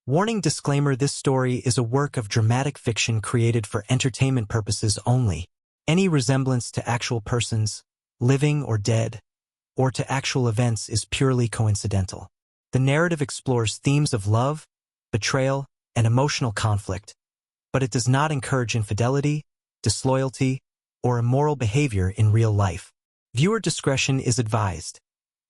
Warning disclaimer: this story is a work of dramatic fiction created for entertainment purposes only. Any resemblance to actual persons, living or dead, or to actual events is purely coincidental. The narrative explores themes of love, betrayal, and emotional conflict, but it does not encourage infidelity, disloyalty, or immoral behavior in real life. Viewer discretion is advised,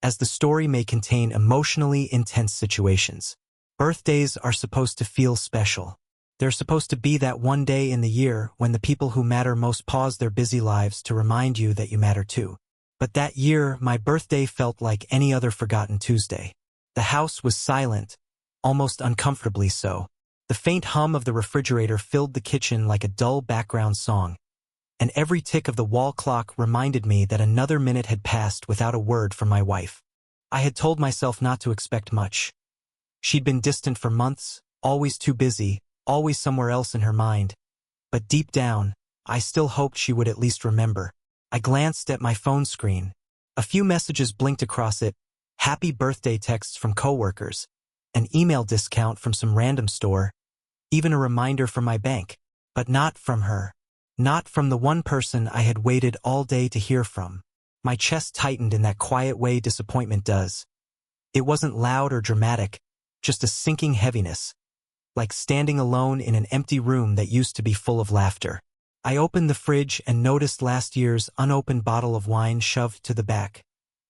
as the story may contain emotionally intense situations. Birthdays are supposed to feel special. They're supposed to be that one day in the year when the people who matter most pause their busy lives to remind you that you matter too. But that year, my birthday felt like any other forgotten Tuesday. The house was silent, almost uncomfortably so. The faint hum of the refrigerator filled the kitchen like a dull background song, and every tick of the wall clock reminded me that another minute had passed without a word from my wife. I had told myself not to expect much. She'd been distant for months, always too busy, always somewhere else in her mind. But deep down, I still hoped she would at least remember. I glanced at my phone screen. A few messages blinked across it: happy birthday texts from coworkers, an email discount from some random store, even a reminder from my bank. But not from her. Not from the one person I had waited all day to hear from. My chest tightened in that quiet way disappointment does. It wasn't loud or dramatic, just a sinking heaviness, like standing alone in an empty room that used to be full of laughter. I opened the fridge and noticed last year's unopened bottle of wine shoved to the back,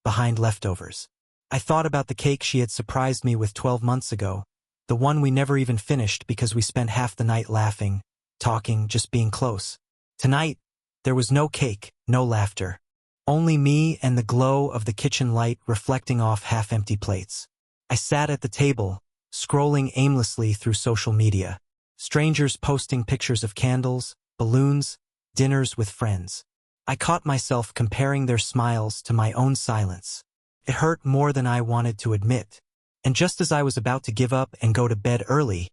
behind leftovers. I thought about the cake she had surprised me with 12 months ago, the one we never even finished because we spent half the night laughing, talking, just being close. Tonight, there was no cake, no laughter. Only me and the glow of the kitchen light reflecting off half-empty plates. I sat at the table, scrolling aimlessly through social media. Strangers posting pictures of candles, balloons, dinners with friends. I caught myself comparing their smiles to my own silence. It hurt more than I wanted to admit. And just as I was about to give up and go to bed early,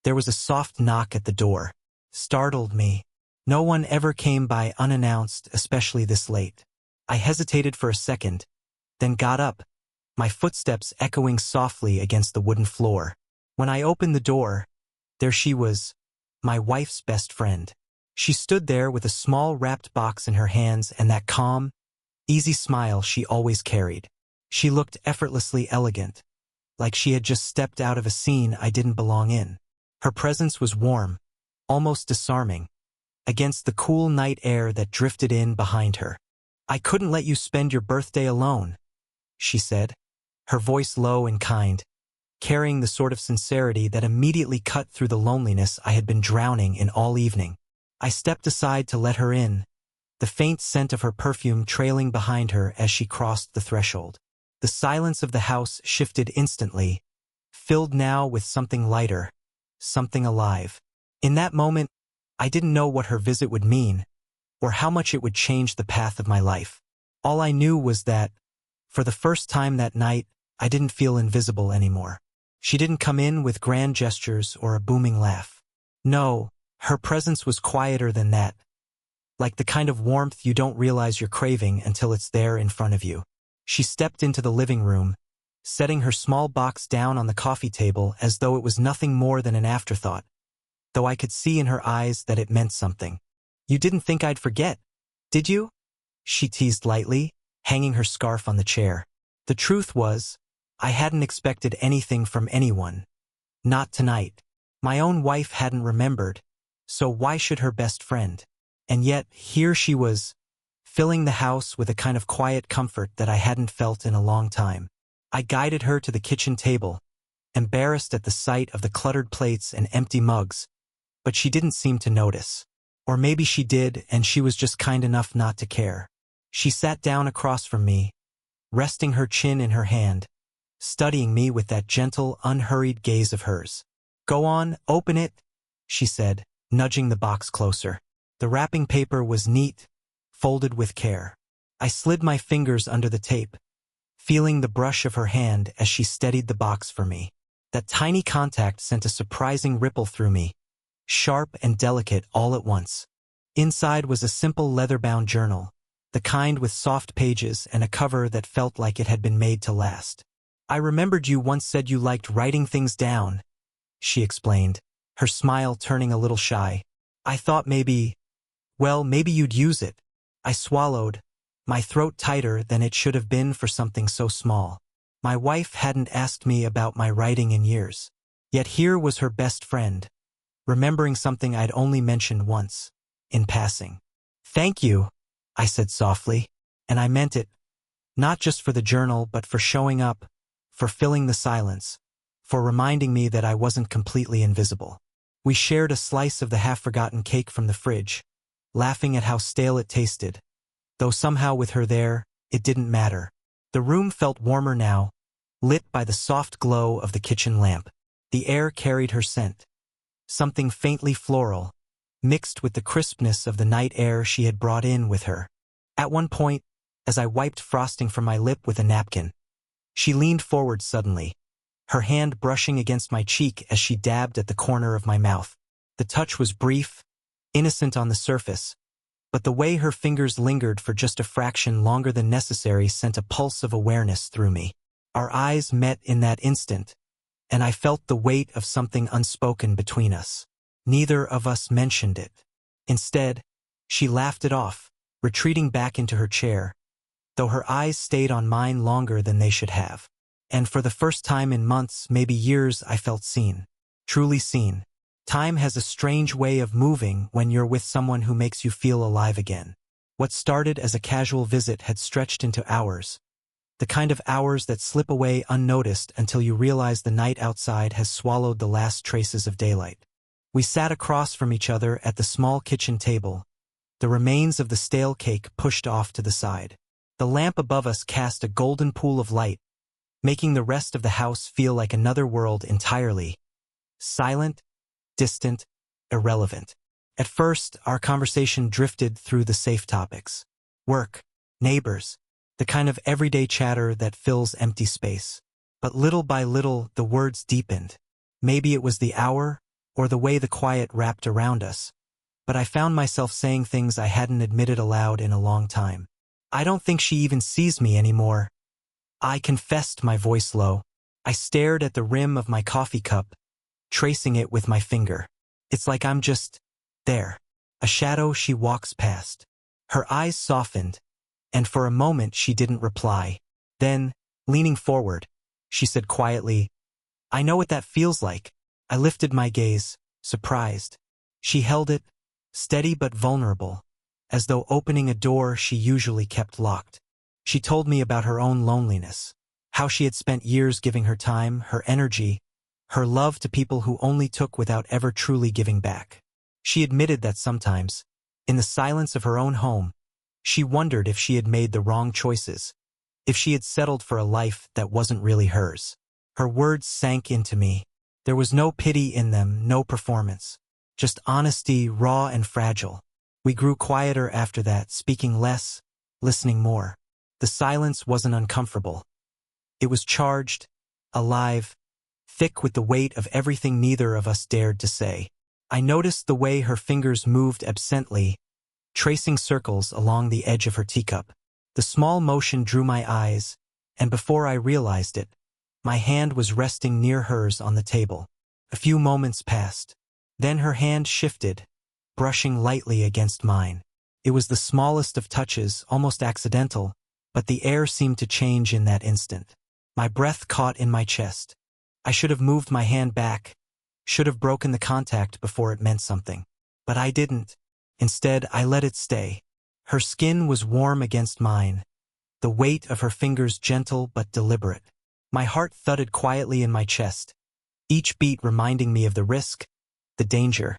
there was a soft knock at the door. Startled me. No one ever came by unannounced, especially this late. I hesitated for a second, then got up, my footsteps echoing softly against the wooden floor. When I opened the door, there she was, my wife's best friend. She stood there with a small wrapped box in her hands and that calm, easy smile she always carried. She looked effortlessly elegant, like she had just stepped out of a scene I didn't belong in. Her presence was warm, almost disarming, against the cool night air that drifted in behind her. "I couldn't let you spend your birthday alone," she said, her voice low and kind, carrying the sort of sincerity that immediately cut through the loneliness I had been drowning in all evening. I stepped aside to let her in, the faint scent of her perfume trailing behind her as she crossed the threshold. The silence of the house shifted instantly, filled now with something lighter, something alive. In that moment, I didn't know what her visit would mean, or how much it would change the path of my life. All I knew was that, for the first time that night, I didn't feel invisible anymore. She didn't come in with grand gestures or a booming laugh. No, her presence was quieter than that, like the kind of warmth you don't realize you're craving until it's there in front of you. She stepped into the living room, setting her small box down on the coffee table as though it was nothing more than an afterthought, though I could see in her eyes that it meant something. "You didn't think I'd forget, did you?" she teased lightly, hanging her scarf on the chair. The truth was, I hadn't expected anything from anyone. Not tonight. My own wife hadn't remembered, so why should her best friend? And yet, here she was, filling the house with a kind of quiet comfort that I hadn't felt in a long time. I guided her to the kitchen table, embarrassed at the sight of the cluttered plates and empty mugs, but she didn't seem to notice. Or maybe she did, and she was just kind enough not to care. She sat down across from me, resting her chin in her hand, studying me with that gentle, unhurried gaze of hers. "Go on, open it," she said, nudging the box closer. The wrapping paper was neat, folded with care. I slid my fingers under the tape, feeling the brush of her hand as she steadied the box for me. That tiny contact sent a surprising ripple through me, sharp and delicate all at once. Inside was a simple leather-bound journal, the kind with soft pages and a cover that felt like it had been made to last. "I remembered you once said you liked writing things down," she explained, her smile turning a little shy. I thought maybe you'd use it. I swallowed, my throat tighter than it should have been for something so small. My wife hadn't asked me about my writing in years. Yet here was her best friend, remembering something I'd only mentioned once, in passing. Thank you, I said softly, and I meant it, not just for the journal but for showing up, for filling the silence, for reminding me that I wasn't completely invisible. We shared a slice of the half-forgotten cake from the fridge, laughing at how stale it tasted, though somehow with her there, it didn't matter. The room felt warmer now, lit by the soft glow of the kitchen lamp. The air carried her scent, something faintly floral, mixed with the crispness of the night air she had brought in with her. At one point, as I wiped frosting from my lip with a napkin, she leaned forward suddenly, her hand brushing against my cheek as she dabbed at the corner of my mouth. The touch was brief, innocent on the surface, but the way her fingers lingered for just a fraction longer than necessary sent a pulse of awareness through me. Our eyes met in that instant, and I felt the weight of something unspoken between us. Neither of us mentioned it. Instead, she laughed it off, retreating back into her chair, though her eyes stayed on mine longer than they should have. And for the first time in months, maybe years, I felt seen. Truly seen. Time has a strange way of moving when you're with someone who makes you feel alive again. What started as a casual visit had stretched into hours. The kind of hours that slip away unnoticed until you realize the night outside has swallowed the last traces of daylight. We sat across from each other at the small kitchen table, the remains of the stale cake pushed off to the side. The lamp above us cast a golden pool of light, making the rest of the house feel like another world entirely. Silent, distant, irrelevant. At first, our conversation drifted through the safe topics. Work, neighbors, the kind of everyday chatter that fills empty space. But little by little, the words deepened. Maybe it was the hour, or the way the quiet wrapped around us, but I found myself saying things I hadn't admitted aloud in a long time. I don't think she even sees me anymore. I confessed, my voice low. I stared at the rim of my coffee cup, tracing it with my finger. It's like I'm just there. A shadow she walks past. Her eyes softened, and for a moment she didn't reply. Then, leaning forward, she said quietly, I know what that feels like. I lifted my gaze, surprised. She held it, steady but vulnerable, as though opening a door she usually kept locked. She told me about her own loneliness, how she had spent years giving her time, her energy, her love to people who only took without ever truly giving back. She admitted that sometimes, in the silence of her own home, she wondered if she had made the wrong choices, if she had settled for a life that wasn't really hers. Her words sank into me. There was no pity in them, no performance. Just honesty, raw and fragile. We grew quieter after that, speaking less, listening more. The silence wasn't uncomfortable. It was charged, alive, thick with the weight of everything neither of us dared to say. I noticed the way her fingers moved absently, tracing circles along the edge of her teacup. The small motion drew my eyes, and before I realized it, my hand was resting near hers on the table. A few moments passed. Then her hand shifted, brushing lightly against mine. It was the smallest of touches, almost accidental, but the air seemed to change in that instant. My breath caught in my chest. I should have moved my hand back, should have broken the contact before it meant something. But I didn't. Instead, I let it stay. Her skin was warm against mine, the weight of her fingers gentle but deliberate. My heart thudded quietly in my chest, each beat reminding me of the risk, the danger,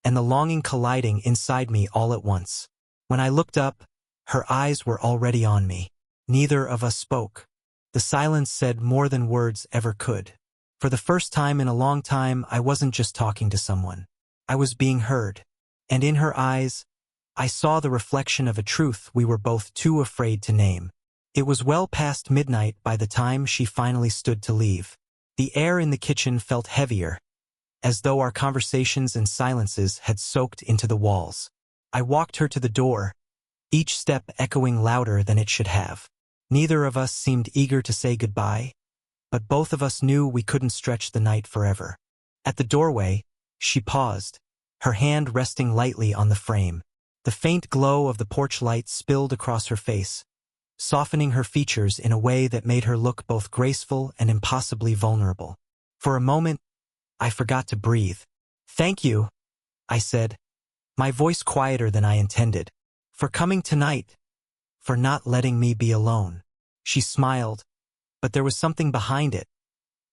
and the longing colliding inside me all at once. When I looked up, her eyes were already on me. Neither of us spoke. The silence said more than words ever could. For the first time in a long time, I wasn't just talking to someone. I was being heard. And in her eyes, I saw the reflection of a truth we were both too afraid to name. It was well past midnight by the time she finally stood to leave. The air in the kitchen felt heavier, as though our conversations and silences had soaked into the walls. I walked her to the door, each step echoing louder than it should have. Neither of us seemed eager to say goodbye, but both of us knew we couldn't stretch the night forever. At the doorway, she paused, her hand resting lightly on the frame. The faint glow of the porch light spilled across her face, softening her features in a way that made her look both graceful and impossibly vulnerable. For a moment, I forgot to breathe. "Thank you," I said, my voice quieter than I intended. "For coming tonight. For not letting me be alone." She smiled, but there was something behind it.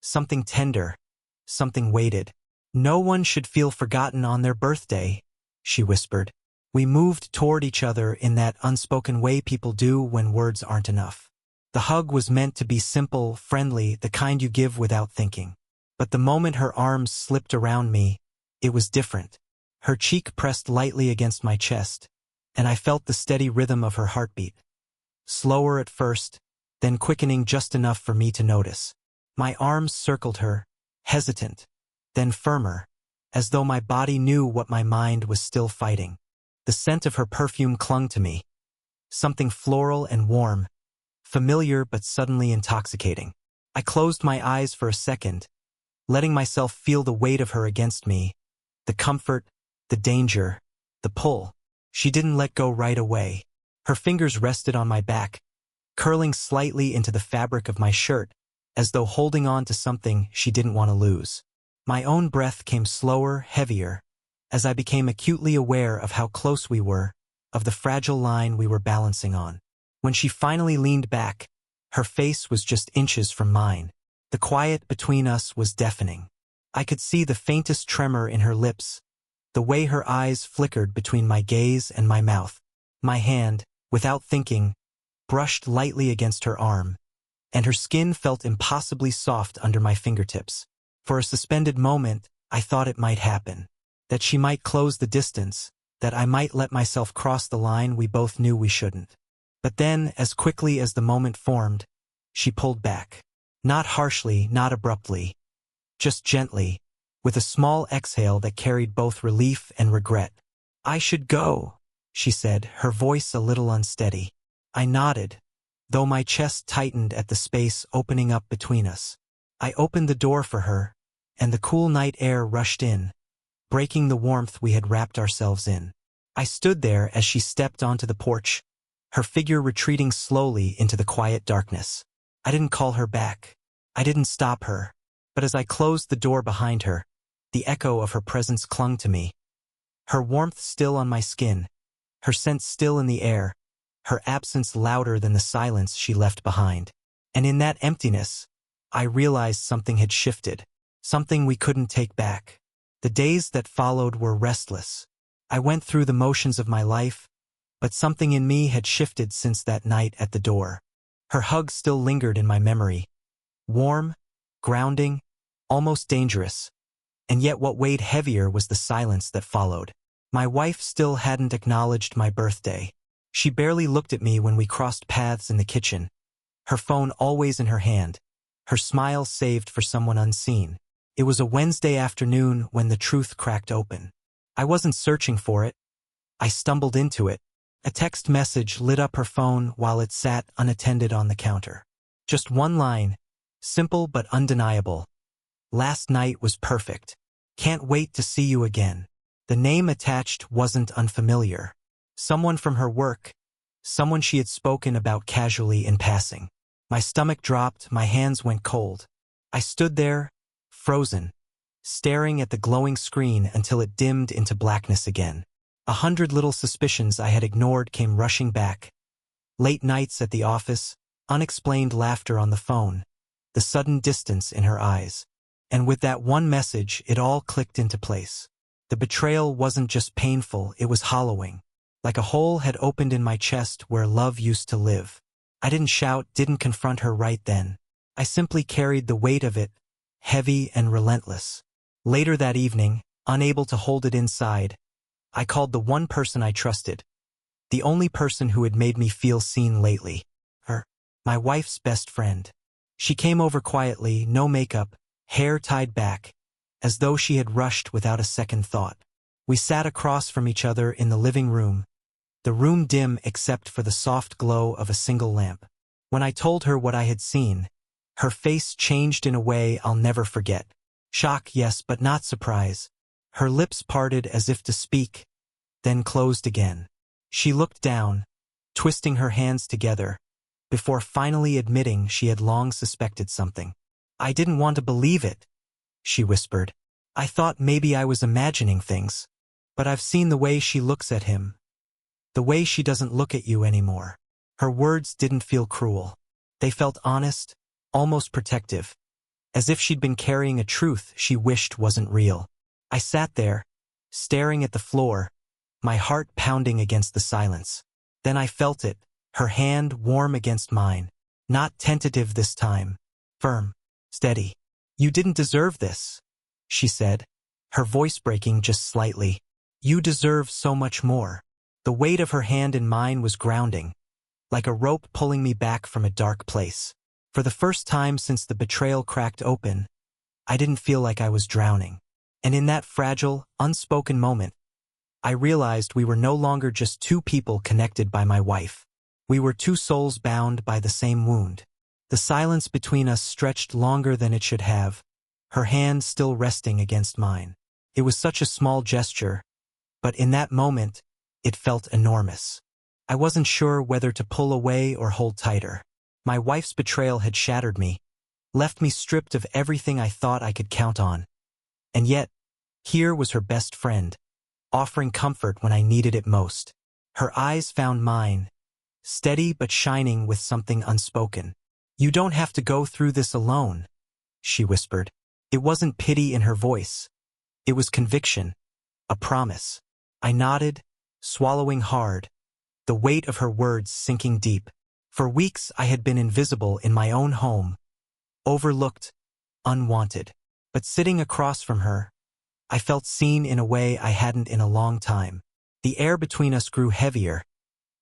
Something tender, something weighted. "No one should feel forgotten on their birthday," she whispered. We moved toward each other in that unspoken way people do when words aren't enough. The hug was meant to be simple, friendly, the kind you give without thinking. But the moment her arms slipped around me, it was different. Her cheek pressed lightly against my chest, and I felt the steady rhythm of her heartbeat. Slower at first, then quickening just enough for me to notice. My arms circled her, hesitant, then firmer, as though my body knew what my mind was still fighting. The scent of her perfume clung to me, something floral and warm, familiar but suddenly intoxicating. I closed my eyes for a second, letting myself feel the weight of her against me, the comfort, the danger, the pull. She didn't let go right away. Her fingers rested on my back, curling slightly into the fabric of my shirt, as though holding on to something she didn't want to lose. My own breath came slower, heavier, as I became acutely aware of how close we were, of the fragile line we were balancing on. When she finally leaned back, her face was just inches from mine. The quiet between us was deafening. I could see the faintest tremor in her lips, the way her eyes flickered between my gaze and my mouth. My hand, without thinking, brushed lightly against her arm, and her skin felt impossibly soft under my fingertips. For a suspended moment, I thought it might happen. That she might close the distance, that I might let myself cross the line we both knew we shouldn't. But then, as quickly as the moment formed, she pulled back. Not harshly, not abruptly, just gently, with a small exhale that carried both relief and regret. "I should go," she said, her voice a little unsteady. I nodded, though my chest tightened at the space opening up between us. I opened the door for her, and the cool night air rushed in, breaking the warmth we had wrapped ourselves in. I stood there as she stepped onto the porch, her figure retreating slowly into the quiet darkness. I didn't call her back. I didn't stop her. But as I closed the door behind her, the echo of her presence clung to me. Her warmth still on my skin, her scent still in the air, her absence louder than the silence she left behind. And in that emptiness, I realized something had shifted, something we couldn't take back. The days that followed were restless. I went through the motions of my life, but something in me had shifted since that night at the door. Her hug still lingered in my memory. Warm, grounding, almost dangerous. And yet what weighed heavier was the silence that followed. My wife still hadn't acknowledged my birthday. She barely looked at me when we crossed paths in the kitchen, her phone always in her hand, her smile saved for someone unseen. It was a Wednesday afternoon when the truth cracked open. I wasn't searching for it. I stumbled into it. A text message lit up her phone while it sat unattended on the counter. Just one line, simple but undeniable. "Last night was perfect. Can't wait to see you again." The name attached wasn't unfamiliar. Someone from her work, someone she had spoken about casually in passing. My stomach dropped, my hands went cold. I stood there, frozen, staring at the glowing screen until it dimmed into blackness again. 100 little suspicions I had ignored came rushing back. Late nights at the office, unexplained laughter on the phone, the sudden distance in her eyes. And with that one message, it all clicked into place. The betrayal wasn't just painful, it was hollowing. Like a hole had opened in my chest where love used to live. I didn't shout, didn't confront her right then. I simply carried the weight of it, heavy and relentless. Later that evening, unable to hold it inside, I called the one person I trusted, the only person who had made me feel seen lately. Her, my wife's best friend. She came over quietly, no makeup, hair tied back, as though she had rushed without a second thought. We sat across from each other in the living room, the room dim except for the soft glow of a single lamp. When I told her what I had seen, her face changed in a way I'll never forget. Shock, yes, but not surprise. Her lips parted as if to speak, then closed again. She looked down, twisting her hands together, before finally admitting she had long suspected something. I didn't want to believe it, she whispered. I thought maybe I was imagining things. But I've seen the way she looks at him. The way she doesn't look at you anymore. Her words didn't feel cruel. They felt honest, almost protective, as if she'd been carrying a truth she wished wasn't real. I sat there, staring at the floor, my heart pounding against the silence. Then I felt it, her hand warm against mine. Not tentative this time. Firm. Steady. You didn't deserve this, she said, her voice breaking just slightly. You deserve so much more. The weight of her hand in mine was grounding, like a rope pulling me back from a dark place. For the first time since the betrayal cracked open, I didn't feel like I was drowning. And in that fragile, unspoken moment, I realized we were no longer just two people connected by my wife. We were two souls bound by the same wound. The silence between us stretched longer than it should have, her hand still resting against mine. It was such a small gesture, but in that moment, it felt enormous. I wasn't sure whether to pull away or hold tighter. My wife's betrayal had shattered me, left me stripped of everything I thought I could count on. And yet, here was her best friend, offering comfort when I needed it most. Her eyes found mine, steady but shining with something unspoken. You don't have to go through this alone, she whispered. It wasn't pity in her voice. It was conviction, a promise. I nodded, swallowing hard, the weight of her words sinking deep. For weeks I had been invisible in my own home, overlooked, unwanted. But sitting across from her, I felt seen in a way I hadn't in a long time. The air between us grew heavier,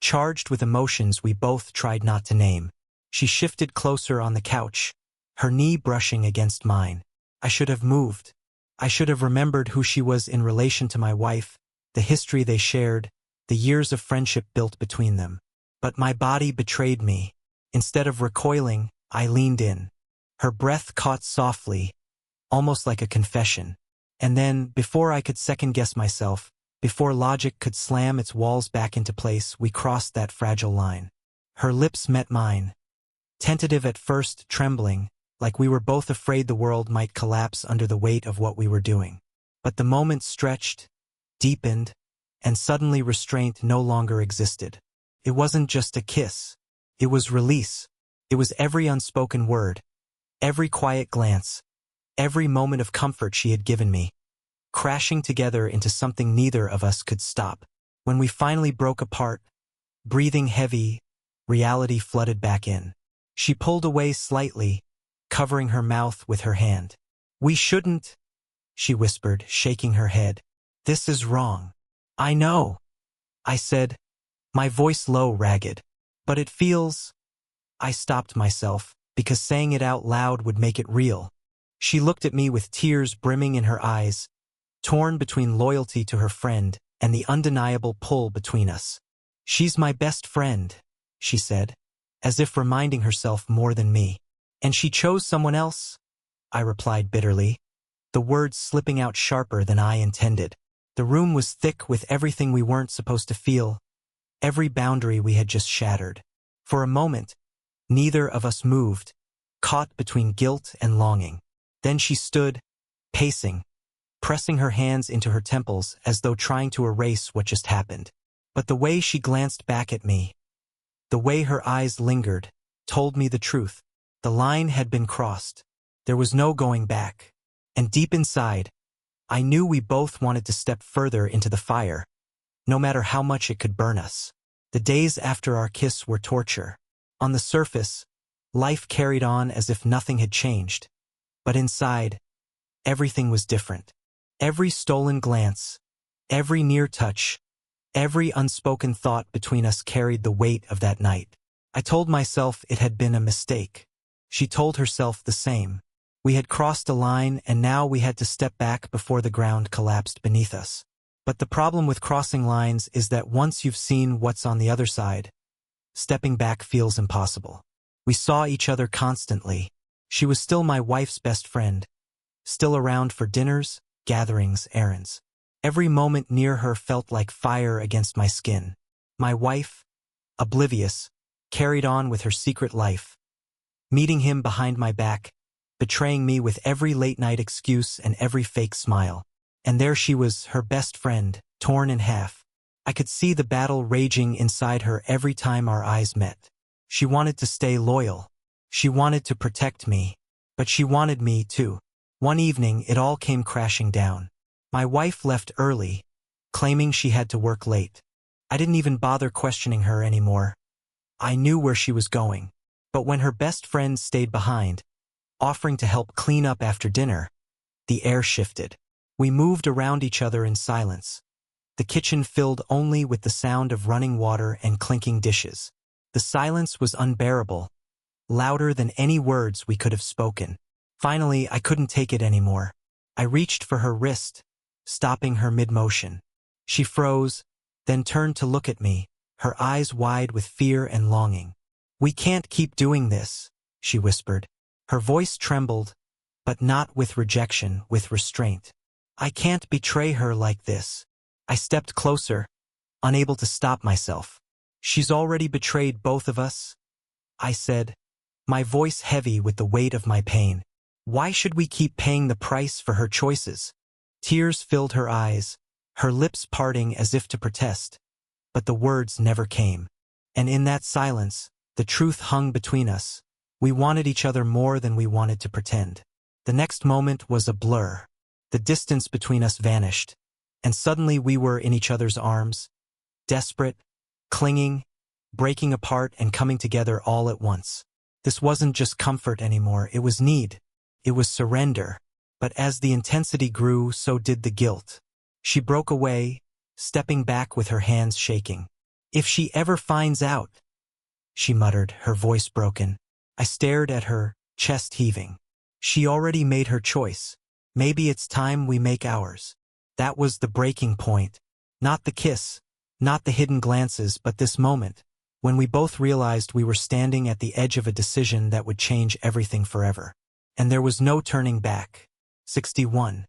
charged with emotions we both tried not to name. She shifted closer on the couch, her knee brushing against mine. I should have moved. I should have remembered who she was in relation to my wife, the history they shared, the years of friendship built between them. But my body betrayed me. Instead of recoiling, I leaned in. Her breath caught softly, almost like a confession. And then, before I could second-guess myself, before logic could slam its walls back into place, we crossed that fragile line. Her lips met mine. Tentative at first, trembling, like we were both afraid the world might collapse under the weight of what we were doing. But the moment stretched, deepened, and suddenly restraint no longer existed. It wasn't just a kiss. It was release. It was every unspoken word, every quiet glance, every moment of comfort she had given me, crashing together into something neither of us could stop. When we finally broke apart, breathing heavy, reality flooded back in. She pulled away slightly, covering her mouth with her hand. We shouldn't, she whispered, shaking her head. This is wrong. I know, I said, my voice low, ragged. But it feels... I stopped myself, because saying it out loud would make it real. She looked at me with tears brimming in her eyes, torn between loyalty to her friend and the undeniable pull between us. She's my best friend, she said, as if reminding herself more than me. And she chose someone else? I replied bitterly, the words slipping out sharper than I intended. The room was thick with everything we weren't supposed to feel, every boundary we had just shattered. For a moment, neither of us moved, caught between guilt and longing. Then she stood, pacing, pressing her hands into her temples as though trying to erase what just happened. But the way she glanced back at me, the way her eyes lingered, told me the truth. The line had been crossed. There was no going back. And deep inside, I knew we both wanted to step further into the fire, no matter how much it could burn us. The days after our kiss were torture. On the surface, life carried on as if nothing had changed. But inside, everything was different. Every stolen glance, every near touch, every unspoken thought between us carried the weight of that night. I told myself it had been a mistake. She told herself the same. We had crossed a line and now we had to step back before the ground collapsed beneath us. But the problem with crossing lines is that once you've seen what's on the other side, stepping back feels impossible. We saw each other constantly. She was still my wife's best friend, still around for dinners, gatherings, errands. Every moment near her felt like fire against my skin. My wife, oblivious, carried on with her secret life, meeting him behind my back, betraying me with every late-night excuse and every fake smile. And there she was, her best friend, torn in half. I could see the battle raging inside her every time our eyes met. She wanted to stay loyal. She wanted to protect me. But she wanted me too. One evening, it all came crashing down. My wife left early, claiming she had to work late. I didn't even bother questioning her anymore. I knew where she was going. But when her best friend stayed behind, offering to help clean up after dinner, the air shifted. We moved around each other in silence. The kitchen filled only with the sound of running water and clinking dishes. The silence was unbearable, louder than any words we could have spoken. Finally, I couldn't take it anymore. I reached for her wrist, stopping her mid-motion. She froze, then turned to look at me, her eyes wide with fear and longing. "We can't keep doing this," she whispered. Her voice trembled, but not with rejection, with restraint. "I can't betray her like this." I stepped closer, unable to stop myself. "She's already betrayed both of us," I said, my voice heavy with the weight of my pain. "Why should we keep paying the price for her choices?" Tears filled her eyes, her lips parting as if to protest, but the words never came. And in that silence, the truth hung between us. We wanted each other more than we wanted to pretend. The next moment was a blur. The distance between us vanished, and suddenly we were in each other's arms, desperate, clinging, breaking apart and coming together all at once. This wasn't just comfort anymore, it was need. It was surrender. But as the intensity grew, so did the guilt. She broke away, stepping back with her hands shaking. "If she ever finds out," she muttered, her voice broken. I stared at her, chest heaving. She already made her choice. Maybe it's time we make ours. That was the breaking point. Not the kiss, not the hidden glances, but this moment, when we both realized we were standing at the edge of a decision that would change everything forever. And there was no turning back. 61.